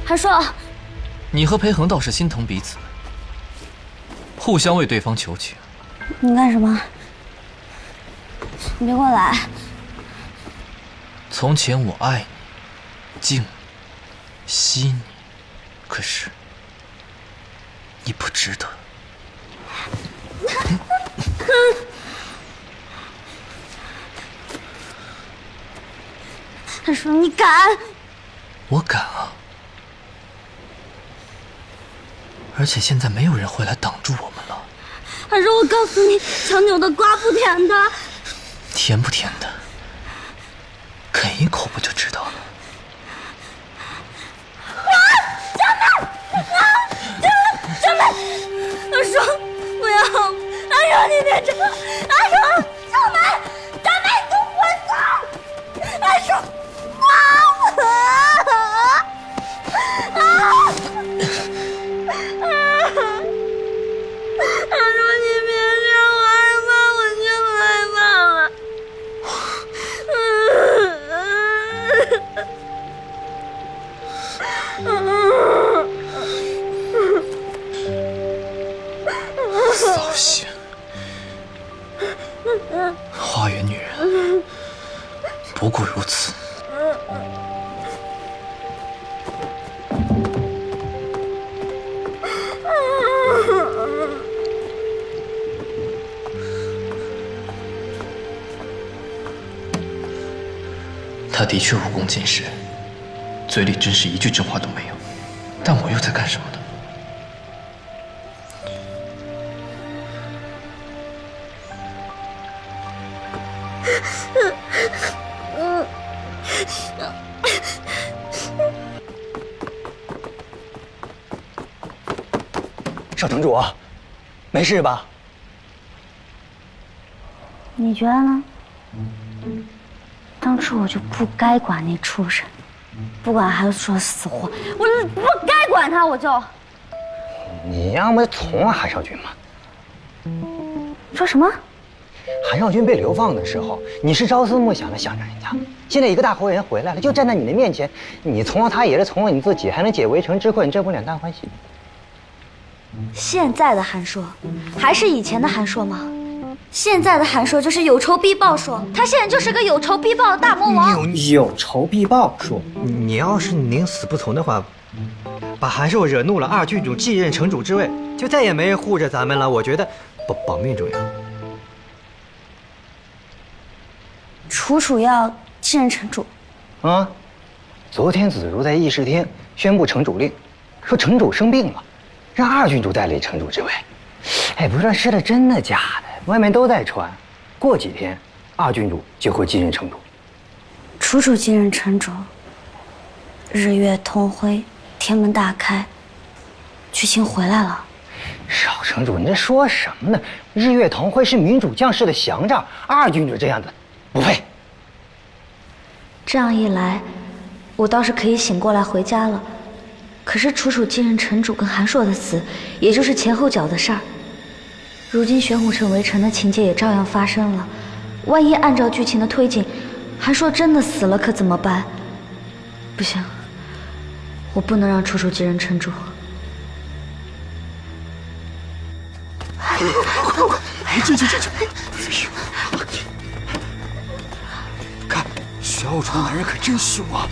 韩硕，你和裴恒倒是心疼彼此，互相为对方求情。你干什么？你别过来！从前我爱你，敬你，惜你，可是你不值得。韩硕，你敢？我敢啊！而且现在没有人会来挡住我们了。韩硕，我告诉你，强扭的瓜不甜的。甜不甜的，啃一口不就知道了。张梅，韩硕，不要！韩硕，你别这样！韩硕，张梅，张梅，你给我滚开！韩硕，韩硕，你别这样，我害怕，我真害怕了。扫兴！花园女人，不过如此。他的确武功尽失，嘴里真是一句真话都没有。但我又在干什么呢？少城主，没事吧？你觉得呢？当初我就不该管那畜生，不管还说死活，我不该管他，我就。你要么从了韩少君嘛。说什么？韩少君被流放的时候，你是朝思暮想的想着人家，现在一个大活人回来了，就站在你的面前，你从了他也是从了你自己，还能解围城之困，这不两大欢喜？现在的韩硕，还是以前的韩硕吗？现在的韩硕就是有仇必报硕，他现在就是个有仇必报的大魔王。有仇必报说，你要是宁死不从的话，把韩寿惹怒了，二郡主继任城主之位，就再也没人护着咱们了。我觉得保命重要。楚楚要继任城主。啊，昨天子如在议事厅宣布城主令，说城主生病了，让二郡主代理城主之位。哎，不知道是的真的假的，外面都在传。过几天，二郡主就会继任城主。楚楚继任城主，日月同辉，天门大开，剧情回来了。少城主，你这说什么呢？日月同辉是民主将士的降将，二郡主这样子不配。这样一来，我倒是可以醒过来回家了。可是楚楚继任城主跟韩硕的死，也就是前后脚的事儿。如今玄武城围城的情节也照样发生了，万一按照剧情的推进，韩硕真的死了，可怎么办？不行，我不能让楚楚继任城主。快！哎，这！看，玄武城男人可真凶啊！